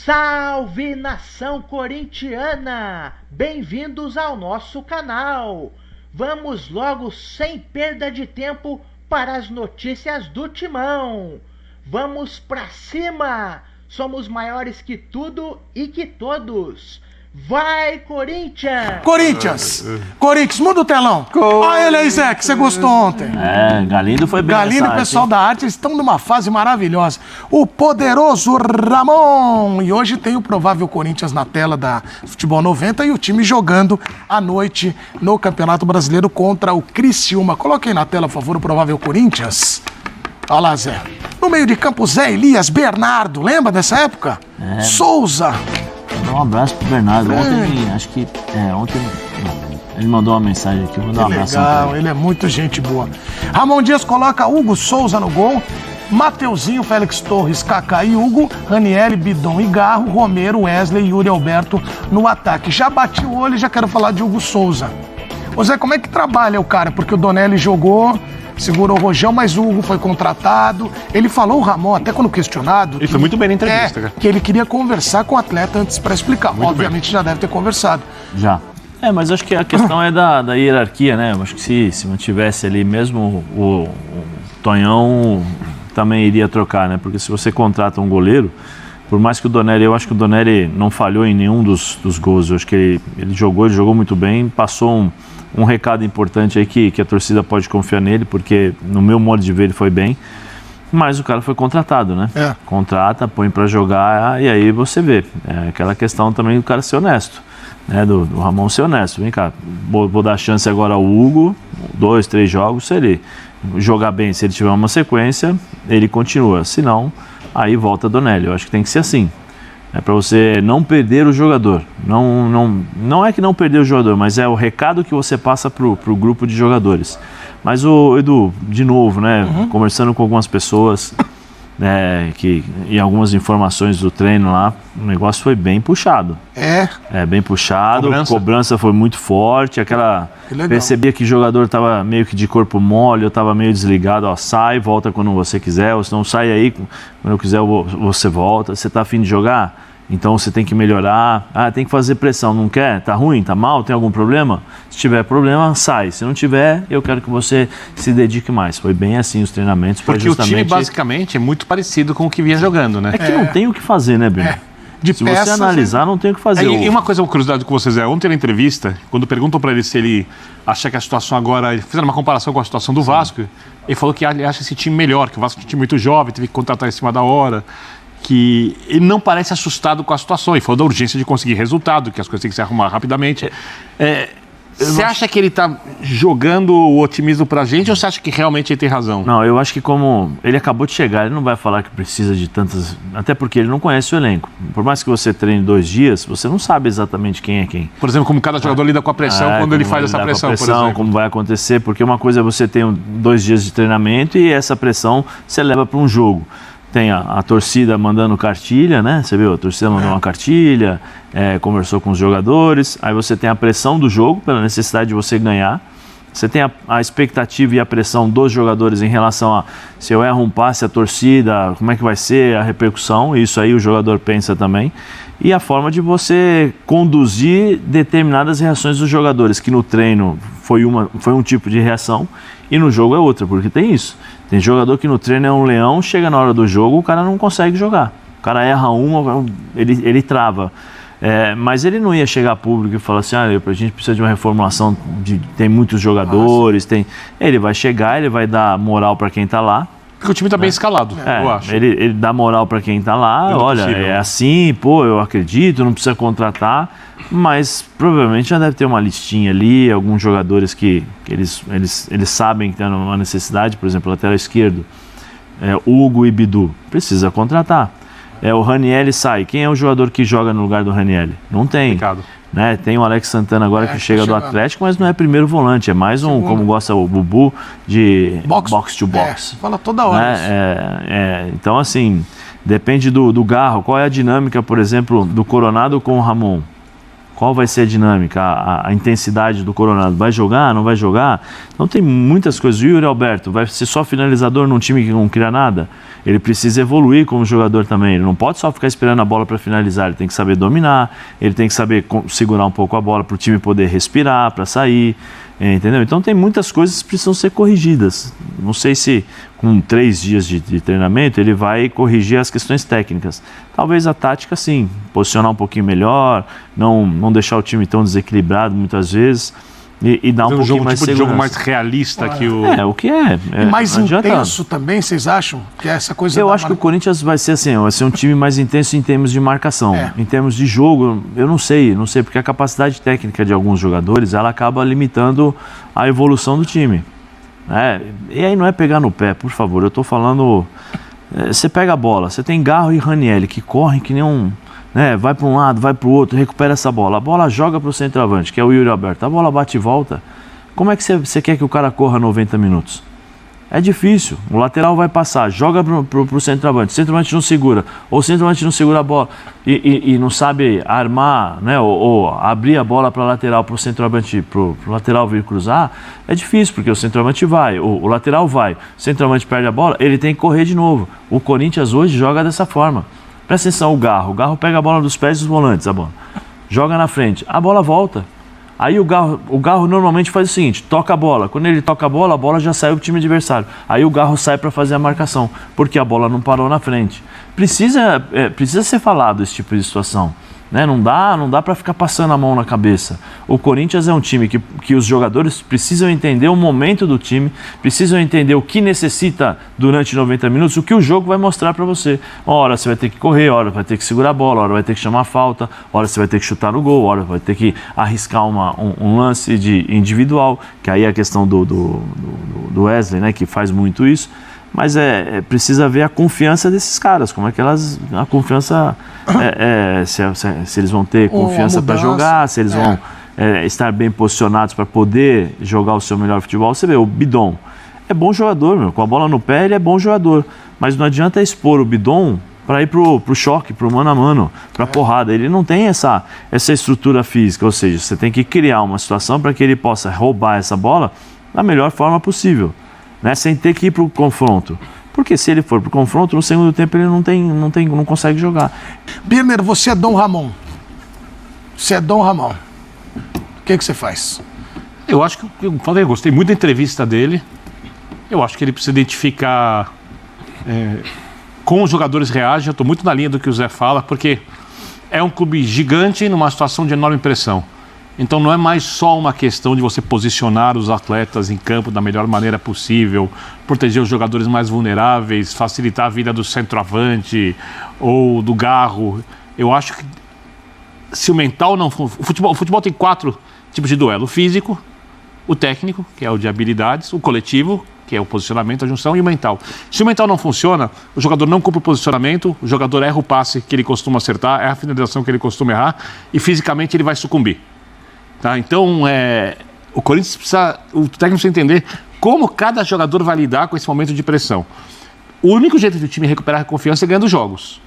Salve, nação corintiana! Bem-vindos ao nosso canal! Vamos logo, sem perda de tempo, para as notícias do Timão! Vamos pra cima! Somos maiores que tudo e que todos! Vai, Corinthians! Corinthians, muda o telão. Olha ele aí, Zé, que você gostou ontem. Galindo foi bem. Galindo e o pessoal da arte estão numa fase maravilhosa. O poderoso Ramon. E hoje tem o provável Corinthians na tela da Futebol 90 e o time jogando à noite no Campeonato Brasileiro contra o Criciúma. Coloque aí na tela, por favor, o provável Corinthians. Olha lá, Zé. No meio de campo, Zé Elias, Bernardo. Lembra dessa época? Souza. Um abraço pro Bernardo. Ontem, acho que. Ontem. Ele mandou uma mensagem aqui. Vou dar um abraço. Legal, ele é muito gente boa. Ramon Dias coloca Hugo Souza no gol. Mateuzinho, Félix Torres, Kaká e Hugo. Ranieri, Bidon e Garro. Romero, Wesley e Yuri Alberto no ataque. Já bati o olho e já quero falar de Hugo Souza. Ô Zé, como é que trabalha o cara? Porque o Donelli jogou, segurou o Rojão, mas o Hugo foi contratado. Ele falou, o Ramon, até quando questionado... Ele foi muito bem na entrevista, cara. Que ele queria conversar com o atleta antes para explicar. Muito Obviamente bem. Já deve ter conversado. Já. Mas acho que a questão é da hierarquia, né? Eu acho que se mantivesse ali mesmo, o Tonhão também iria trocar, né? Porque se você contrata um goleiro, por mais que o Donelli... Eu acho que o Donelli não falhou em nenhum dos gols. Eu acho que ele jogou muito bem, passou um recado importante aí que a torcida pode confiar nele, porque no meu modo de ver ele foi bem, mas o cara foi contratado, né? Contrata, põe pra jogar e aí você vê. É aquela questão também do cara ser honesto, né? Do Ramon ser honesto. Vem cá, vou dar chance agora ao Hugo, 2, 3 jogos, se ele jogar bem, se ele tiver uma sequência, ele continua, se não, aí volta Donelli. Eu acho que tem que ser assim. É para você não perder o jogador. Não é que não perder o jogador, mas é o recado que você passa pro grupo de jogadores. Mas o Edu, de novo, né, conversando com algumas pessoas, e algumas informações do treino lá, o negócio foi bem puxado. Bem puxado, cobrança foi muito forte, percebia que o jogador estava meio que de corpo mole, eu estava meio desligado, sai, volta quando você quiser, ou se não sai aí, quando eu quiser você volta, você está afim de jogar? Então você tem que melhorar, tem que fazer pressão, não quer? Tá ruim, tá mal, tem algum problema? Se tiver problema, sai. Se não tiver, eu quero que você se dedique mais. Foi bem assim os treinamentos. Porque o time basicamente é muito parecido com o que vinha jogando, né? É que não tem o que fazer, né, Bruno? Se você analisar, não tem o que fazer. E uma coisa, uma curiosidade com vocês ontem na entrevista, quando perguntam para ele se ele acha que a situação agora, fizeram uma comparação com a situação do Vasco, ele falou que ele acha esse time melhor, que o Vasco é um time muito jovem, teve que contratar em cima da hora, que ele não parece assustado com a situação. Ele falou da urgência de conseguir resultado, que as coisas têm que se arrumar rapidamente. Você acha que ele está jogando o otimismo pra gente ou você acha que realmente ele tem razão? Não, eu acho que como ele acabou de chegar, ele não vai falar que precisa de tantas... Até porque ele não conhece o elenco. Por mais que você treine 2 dias, você não sabe exatamente quem é quem. Por exemplo, como cada jogador lida com a pressão quando ele faz essa pressão, por exemplo. Como vai acontecer, porque uma coisa é você ter 2 dias de treinamento e essa pressão você leva para um jogo. Tem a torcida mandando cartilha, né? Você viu? A torcida mandou uma cartilha, conversou com os jogadores. Aí você tem a pressão do jogo, pela necessidade de você ganhar. Você tem a expectativa e a pressão dos jogadores em relação a se eu erro um passe, a torcida, como é que vai ser a repercussão. Isso aí o jogador pensa também. E a forma de você conduzir determinadas reações dos jogadores, que no treino foi um tipo de reação e no jogo é outra, porque tem isso. Tem jogador que no treino é um leão, chega na hora do jogo, o cara não consegue jogar. O cara erra ele trava. Mas ele não ia chegar a público e falar assim, a gente precisa de uma reformulação, tem muitos jogadores, ele vai chegar, ele vai dar moral para quem está lá. Porque o time está bem escalado, eu acho. Ele dá moral para quem está lá, é assim, eu acredito, não precisa contratar, mas provavelmente já deve ter uma listinha ali, alguns jogadores que eles sabem que tem uma necessidade, por exemplo, lateral esquerdo, Hugo e Bidu, precisa contratar. O Ranieri sai, quem é o jogador que joga no lugar do Ranieri? Não tem. Né? Tem o Alex Santana agora que chega do Atlético, mas não é primeiro volante, é mais como gosta o Bubu, de box to box. Fala toda hora. Então, assim, depende do Garro. Qual é a dinâmica, por exemplo, do Coronado com o Ramon? Qual vai ser a dinâmica, a intensidade do Coronado? Vai jogar, não vai jogar? Então tem muitas coisas. O Yuri Alberto vai ser só finalizador num time que não cria nada? Ele precisa evoluir como jogador também. Ele não pode só ficar esperando a bola para finalizar. Ele tem que saber dominar, ele tem que saber segurar um pouco a bola para o time poder respirar, para sair. Entendeu? Então tem muitas coisas que precisam ser corrigidas. Não sei se com 3 dias de treinamento ele vai corrigir as questões técnicas. Talvez a tática sim, posicionar um pouquinho melhor, não deixar o time tão desequilibrado muitas vezes e dar um pouquinho mais de segurança. Jogo mais realista que o... O que é. E mais intenso também, vocês acham? Que é essa coisa. Eu acho que o Corinthians vai ser assim, vai ser um time mais intenso em termos de marcação. Em termos de jogo, eu não sei, porque a capacidade técnica de alguns jogadores, ela acaba limitando a evolução do time. E aí não é pegar no pé, por favor, eu estou falando... Você pega a bola, você tem Garro e Ranieri que correm que nem um... vai para um lado, vai para o outro, recupera essa bola. A bola joga para o centroavante, que é o Yuri Alberto. A bola bate e volta. Como é que você quer que o cara corra 90 minutos? É difícil. O lateral vai passar, joga pro centroavante. O centroavante não segura. Ou o centroavante não segura a bola e não sabe armar, ou abrir a bola para lateral, para o centroavante, pro lateral vir cruzar. É difícil, porque o centroavante vai, o lateral vai. O centroavante perde a bola, ele tem que correr de novo. O Corinthians hoje joga dessa forma. Presta atenção, o Garro pega a bola dos pés dos volantes, a bola. Joga na frente, a bola volta. Aí o Garro normalmente faz o seguinte, toca a bola. Quando ele toca a bola já saiu pro time adversário. Aí o Garro sai para fazer a marcação, porque a bola não parou na frente. Precisa ser falado esse tipo de situação. Não dá para ficar passando a mão na cabeça. O Corinthians é um time que os jogadores precisam entender o momento do time, precisam entender o que necessita durante 90 minutos, o que o jogo vai mostrar para você. Uma hora você vai ter que correr, uma hora vai ter que segurar a bola, uma hora vai ter que chamar a falta, uma hora você vai ter que chutar no gol, uma hora vai ter que arriscar um lance individual, que aí é a questão do Wesley, que faz muito isso. Mas precisa ver a confiança desses caras, como é que a confiança, se eles vão ter confiança para jogar, se eles vão estar bem posicionados para poder jogar o seu melhor futebol. Você vê, o Bidon é bom jogador, com a bola no pé ele é bom jogador, mas não adianta expor o Bidon para ir pro choque, pro mano a mano, pra porrada. Ele não tem essa estrutura física, ou seja, você tem que criar uma situação para que ele possa roubar essa bola da melhor forma possível. Sem ter que ir para o confronto. Porque se ele for para o confronto, no segundo tempo ele não consegue jogar. Birner, você é Dom Ramon. O que você faz? Eu acho que, eu gostei muito da entrevista dele. Eu acho que ele precisa identificar como os jogadores reagem. Eu estou muito na linha do que o Zé fala, porque é um clube gigante numa situação de enorme pressão. Então não é mais só uma questão de você posicionar os atletas em campo da melhor maneira possível, proteger os jogadores mais vulneráveis, facilitar a vida do centroavante ou do Garro. Eu acho que se o mental não... O futebol tem 4 tipos de duelo: o físico, o técnico, que é o de habilidades, o coletivo, que é o posicionamento, a junção, e o mental. Se o mental não funciona, o jogador não cumpre o posicionamento, o jogador erra o passe que ele costuma acertar, erra a finalização que ele costuma errar, e fisicamente ele vai sucumbir. Então, o Corinthians o técnico precisa entender como cada jogador vai lidar com esse momento de pressão. O único jeito do time recuperar a confiança é ganhando jogos.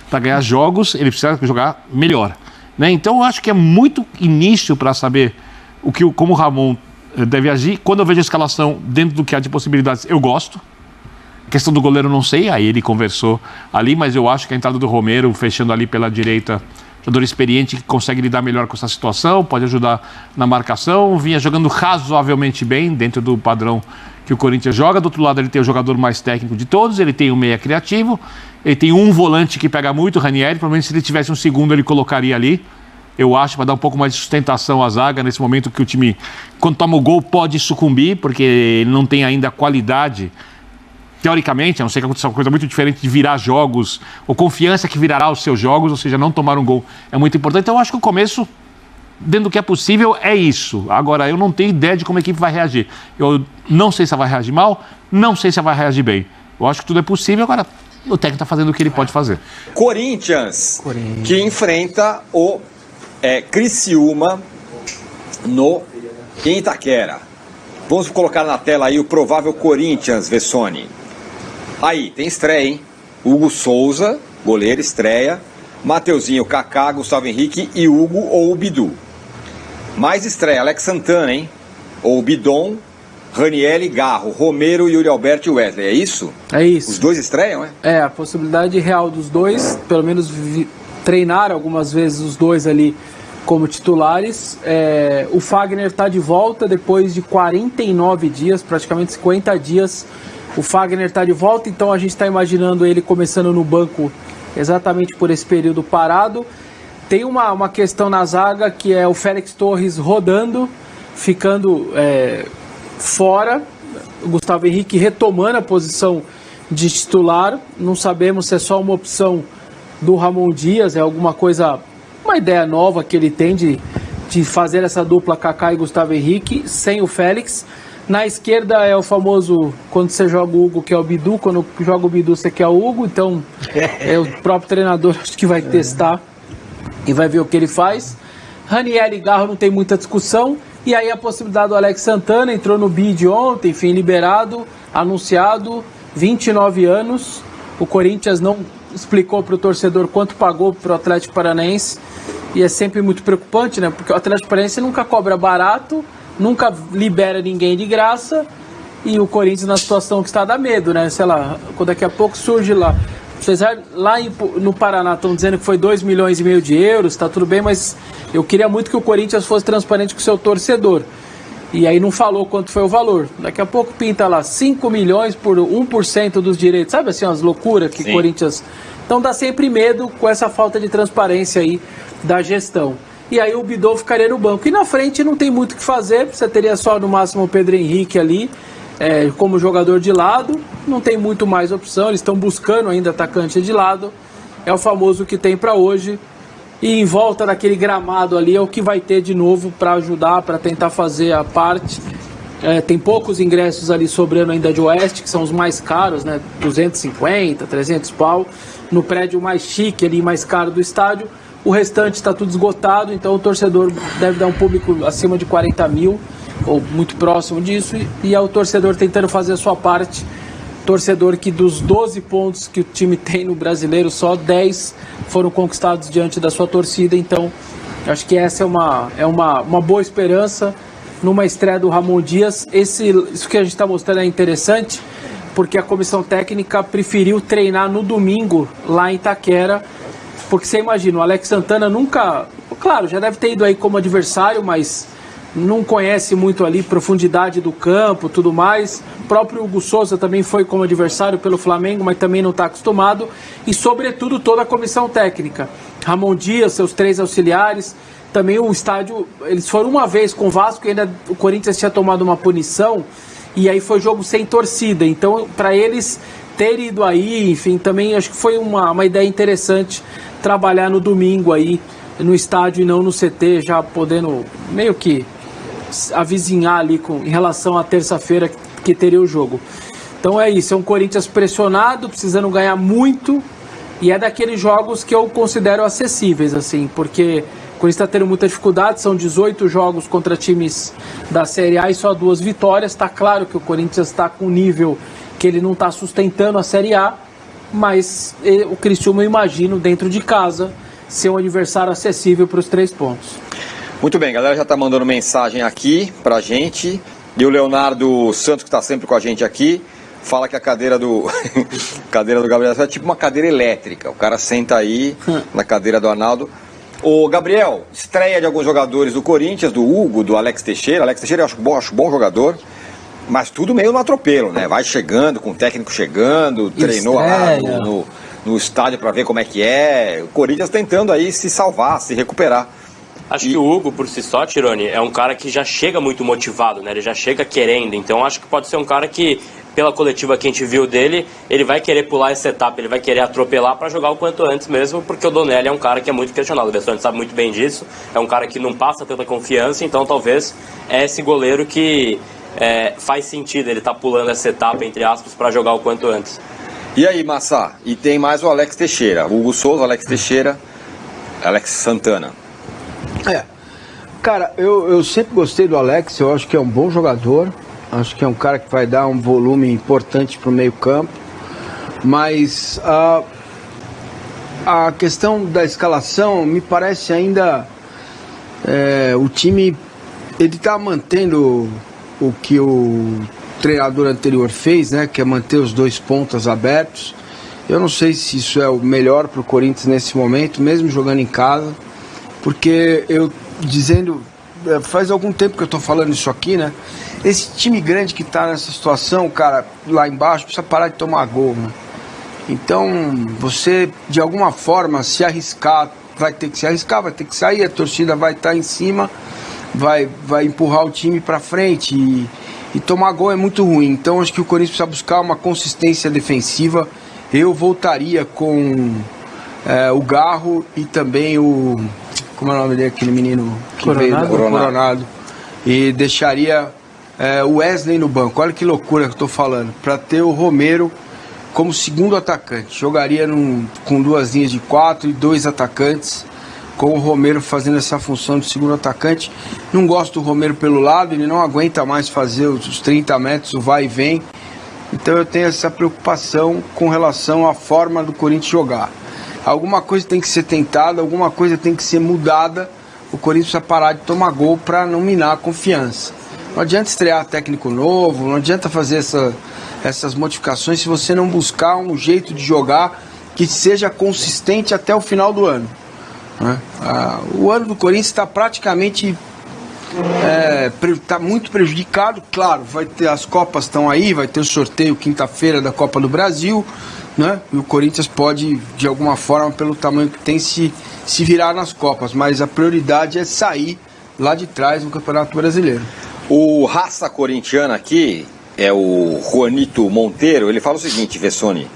Para ganhar jogos, ele precisa jogar melhor. Então, eu acho que é muito início para saber como o Ramon deve agir. Quando eu vejo a escalação dentro do que há de possibilidades, eu gosto. A questão do goleiro não sei, aí ele conversou ali, mas eu acho que a entrada do Romero, fechando ali pela direita, jogador experiente que consegue lidar melhor com essa situação, pode ajudar na marcação, vinha jogando razoavelmente bem dentro do padrão que o Corinthians joga. Do outro lado ele tem o jogador mais técnico de todos, ele tem um meia criativo, ele tem um volante que pega muito, o Ranieri, provavelmente se ele tivesse um segundo ele colocaria ali, eu acho, para dar um pouco mais de sustentação à zaga, nesse momento que o time, quando toma o gol, pode sucumbir, porque ele não tem ainda a qualidade, teoricamente, a não ser que aconteça uma coisa muito diferente de virar jogos, ou confiança que virará os seus jogos, ou seja, não tomar um gol é muito importante. Então eu acho que o começo, dentro do que é possível, é isso. Agora, eu não tenho ideia de como a equipe vai reagir. Eu não sei se ela vai reagir mal, não sei se ela vai reagir bem. Eu acho que tudo é possível, agora o técnico está fazendo o que ele pode fazer. Corinthians, que enfrenta o Criciúma em Itaquera. Vamos colocar na tela aí o provável Corinthians, Vessone. Aí, tem estreia, hein? Hugo Souza, goleiro, estreia. Mateuzinho, Kaká, Gustavo Henrique e Hugo ou o Bidu. Mais estreia, Alex Santana, hein? Ou Bidon, Ranieri, Garro, Romero, Yuri Alberto e Wesley, é isso? É isso. Os dois estreiam, é? É, a possibilidade real dos dois, pelo menos treinar algumas vezes os dois ali como titulares. O Fagner está de volta depois de 49 dias, praticamente 50 dias. O Fagner está de volta, então a gente está imaginando ele começando no banco exatamente por esse período parado. Tem uma questão na zaga que é o Félix Torres rodando, ficando fora, o Gustavo Henrique retomando a posição de titular. Não sabemos se é só uma opção do Ramon Dias, é alguma coisa, uma ideia nova que ele tem de fazer essa dupla Kaká e Gustavo Henrique sem o Félix. Na esquerda é o famoso, quando você joga o Hugo, que é o Bidu, quando joga o Bidu você quer o Hugo, então o próprio treinador acho que vai testar e vai ver o que ele faz. Ranieri e Garro não tem muita discussão. E aí a possibilidade do Alex Santana, entrou no bid ontem, enfim, liberado, anunciado, 29 anos. O Corinthians não explicou para o torcedor quanto pagou para o Atlético Paranaense. E é sempre muito preocupante, né? Porque o Atlético Paranaense nunca cobra barato, nunca libera ninguém de graça. E o Corinthians na situação que está dá medo, né? Sei lá, daqui a pouco surge lá. Lá no Paraná estão dizendo que foi 2,5 milhões de euros, tá tudo bem, mas eu queria muito que o Corinthians fosse transparente com o seu torcedor. E aí não falou quanto foi o valor. Daqui a pouco pinta lá 5 milhões por 1% dos direitos. Sabe assim, umas loucuras que o Corinthians... Então dá sempre medo com essa falta de transparência aí da gestão. E aí o Bidon ficaria no banco. E na frente não tem muito o que fazer, você teria só no máximo o Pedro Henrique ali, como jogador de lado, não tem muito mais opção, eles estão buscando ainda atacante de lado, é o famoso que tem para hoje, e em volta daquele gramado ali é o que vai ter de novo para ajudar, para tentar fazer a parte. Tem poucos ingressos ali sobrando ainda de Oeste, que são os mais caros, né? 250, 300 pau, no prédio mais chique ali, mais caro do estádio. O restante está tudo esgotado, então o torcedor deve dar um público acima de 40 mil, ou muito próximo disso, e é o torcedor tentando fazer a sua parte. Torcedor que dos 12 pontos que o time tem no Brasileiro, só 10 foram conquistados diante da sua torcida, então acho que essa é uma boa esperança numa estreia do Ramon Dias. Isso que a gente está mostrando é interessante, porque a comissão técnica preferiu treinar no domingo lá em Itaquera, porque você imagina, o Alex Santana nunca, claro, já deve ter ido aí como adversário, mas não conhece muito ali profundidade do campo, tudo mais. O próprio Hugo Souza também foi como adversário pelo Flamengo, mas também não está acostumado. E sobretudo toda a comissão técnica, Ramon Dias, seus 3 auxiliares, também o estádio, eles foram uma vez com o Vasco e ainda o Corinthians tinha tomado uma punição, e aí foi jogo sem torcida, então para eles ter ido aí, enfim, também acho que foi uma ideia interessante trabalhar no domingo aí no estádio e não no CT, já podendo meio que avizinhar ali em relação à terça-feira que teria o jogo. Então é isso, é um Corinthians pressionado, precisando ganhar muito, e é daqueles jogos que eu considero acessíveis, assim, porque o Corinthians está tendo muita dificuldade, são 18 jogos contra times da Série A e só 2 vitórias. Está claro que o Corinthians está com um nível que ele não está sustentando a Série A, mas o Criciúma, eu imagino, dentro de casa, ser um adversário acessível para os 3 pontos. Muito bem, a galera já está mandando mensagem aqui pra gente. E o Leonardo Santos, que está sempre com a gente aqui, fala que a cadeira do Gabriel é tipo uma cadeira elétrica. O cara senta aí na cadeira do Arnaldo. Ô Gabriel, estreia de alguns jogadores do Corinthians, do Hugo, do Alex Teixeira. Alex Teixeira eu acho bom jogador, mas tudo meio no atropelo, né? Vai chegando, com o técnico chegando, treinou lá no estádio para ver como é que é. O Corinthians tentando aí se salvar, se recuperar. Acho que o Hugo, por si só, Tironi, é um cara que já chega muito motivado, né? Ele já chega querendo. Então acho que pode ser um cara que, pela coletiva que a gente viu dele, ele vai querer pular essa etapa, ele vai querer atropelar para jogar o quanto antes mesmo, porque o Donelli é um cara que é muito questionado. O Bessone sabe muito bem disso, é um cara que não passa tanta confiança, então talvez é esse goleiro que faz sentido ele estar pulando essa etapa, entre aspas, para jogar o quanto antes. E aí, Massa? E tem mais o Alex Teixeira, o Hugo Souza, Alex Teixeira, Alex Santana. Cara, eu sempre gostei do Alex, eu acho que é um bom jogador, acho que é um cara que vai dar um volume importante para o meio campo, mas a questão da escalação me parece ainda o time ele está mantendo o que o treinador anterior fez, né, que é manter os 2 pontas abertos. Eu não sei se isso é o melhor para o Corinthians nesse momento, mesmo jogando em casa, porque faz algum tempo que eu estou falando isso aqui, né? Esse time grande que está nessa situação, cara, lá embaixo, precisa parar de tomar gol, né? Então, você, de alguma forma, se arriscar, vai ter que se arriscar, vai ter que sair, a torcida vai estar em cima, vai empurrar o time para frente e tomar gol é muito ruim. Então, acho que o Corinthians precisa buscar uma consistência defensiva. Eu voltaria com o Garro e também o... Como é o nome dele, aquele menino que veio do Coronado. E deixaria o Wesley no banco. Olha que loucura que eu estou falando. Para ter o Romero como segundo atacante. Jogaria com 2 linhas de 4 e 2 atacantes, com o Romero fazendo essa função de segundo atacante. Não gosto do Romero pelo lado, ele não aguenta mais fazer os 30 metros, o vai e vem. Então eu tenho essa preocupação com relação à forma do Corinthians jogar. Alguma coisa tem que ser tentada, alguma coisa tem que ser mudada. O Corinthians precisa parar de tomar gol para não minar a confiança. Não adianta estrear técnico novo, não adianta fazer essas modificações se você não buscar um jeito de jogar que seja consistente até o final do ano. O ano do Corinthians está praticamente muito prejudicado. Claro, vai ter, as Copas estão aí, vai ter o sorteio quinta-feira da Copa do Brasil, né? E o Corinthians pode, de alguma forma, pelo tamanho que tem, se virar nas Copas, mas a prioridade é sair lá de trás no Campeonato Brasileiro. O raça corintiana aqui é o Juanito Monteiro. Ele fala o seguinte, Vessone: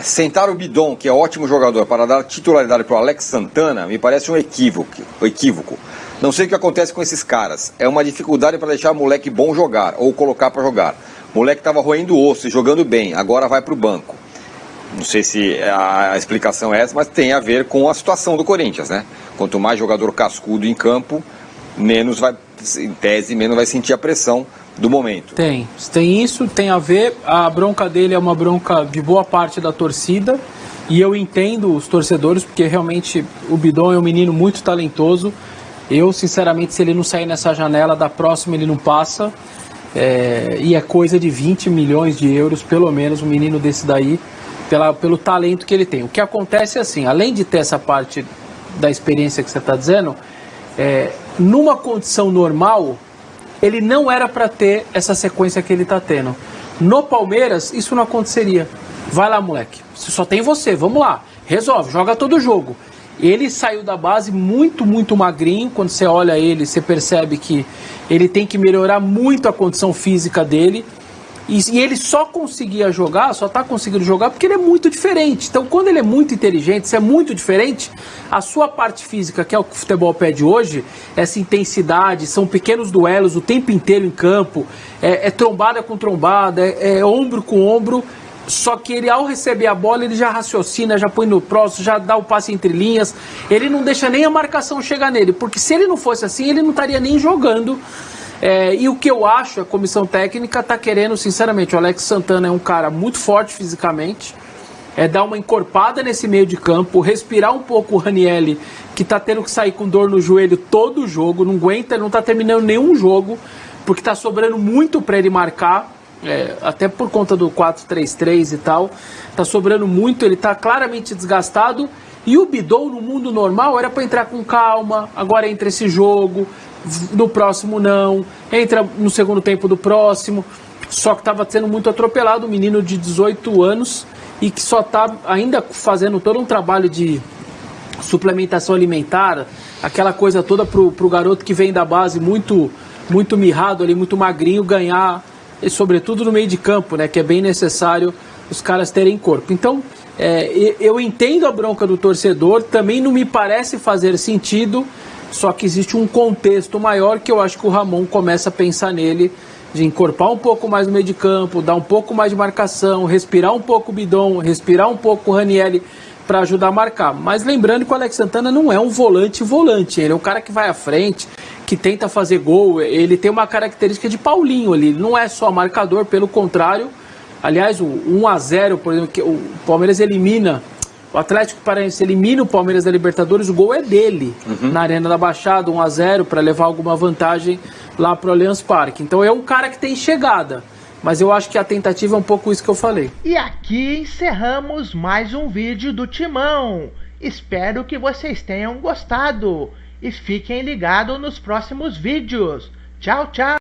sentar o Bidon, que é ótimo jogador, para dar titularidade para o Alex Santana me parece um equívoco. Não sei o que acontece com esses caras. É uma dificuldade para deixar o moleque bom jogar ou colocar para jogar. O moleque estava roendo o osso e jogando bem, agora vai para o banco. Não sei se a explicação é essa, mas tem a ver com a situação do Corinthians, né? Quanto mais jogador cascudo em campo, menos vai sentir a pressão do momento. Tem isso, tem a ver. A bronca dele é uma bronca de boa parte da torcida, e eu entendo os torcedores, porque realmente o Bidon é um menino muito talentoso. Eu, sinceramente, se ele não sair nessa janela, da próxima ele não passa. E é coisa de 20 milhões de euros, pelo menos, um menino desse daí, pelo talento que ele tem. O que acontece é assim, além de ter essa parte da experiência que você está dizendo, numa condição normal, ele não era para ter essa sequência que ele está tendo. No Palmeiras, isso não aconteceria. Vai lá, moleque, só tem você, vamos lá, resolve, joga todo o jogo. Ele saiu da base muito, muito magrinho. Quando você olha ele, você percebe que ele tem que melhorar muito a condição física dele. E ele só conseguia jogar, só está conseguindo jogar porque ele é muito diferente. Então, quando ele é muito inteligente, se é muito diferente, a sua parte física, que é o que o futebol pede hoje, essa intensidade, são pequenos duelos o tempo inteiro em campo, é trombada com trombada, é ombro com ombro. Só que ele, ao receber a bola, ele já raciocina, já põe no próximo, já dá o passe entre linhas. Ele não deixa nem a marcação chegar nele, porque se ele não fosse assim, ele não estaria nem jogando. E o que eu acho, a comissão técnica está querendo, sinceramente, o Alex Santana é um cara muito forte fisicamente, dar uma encorpada nesse meio de campo, respirar um pouco o Ranieri, que está tendo que sair com dor no joelho todo o jogo, não aguenta, ele não está terminando nenhum jogo, porque está sobrando muito para ele marcar. Até por conta do 4-3-3 e tal, tá sobrando muito, ele tá claramente desgastado. E o Bidon, no mundo normal, era para entrar com calma. Agora entra esse jogo, no próximo não, entra no segundo tempo do próximo. Só que tava sendo muito atropelado, um menino de 18 anos e que só tá ainda fazendo todo um trabalho de suplementação alimentar, aquela coisa toda pro garoto que vem da base muito, muito mirrado ali, muito magrinho, ganhar, e sobretudo no meio de campo, né, que é bem necessário os caras terem corpo. Então, eu entendo a bronca do torcedor, também não me parece fazer sentido, só que existe um contexto maior que eu acho que o Ramon começa a pensar nele, de encorpar um pouco mais no meio de campo, dar um pouco mais de marcação, respirar um pouco o Bidon, respirar um pouco o Ranieri para ajudar a marcar. Mas lembrando que o Alex Santana não é um volante, ele é um cara que vai à frente, que tenta fazer gol, ele tem uma característica de Paulinho ali, ele não é só marcador, pelo contrário. Aliás, o 1-0, por exemplo, que o Palmeiras elimina O Atlético Paranaense elimina o Palmeiras da Libertadores, o gol é dele, na Arena da Baixada, 1-0, para levar alguma vantagem lá pro Allianz Parque. Então é um cara que tem chegada, mas eu acho que a tentativa é um pouco isso que eu falei. E aqui encerramos mais um vídeo do Timão. Espero que vocês tenham gostado e fiquem ligados nos próximos vídeos. Tchau, tchau!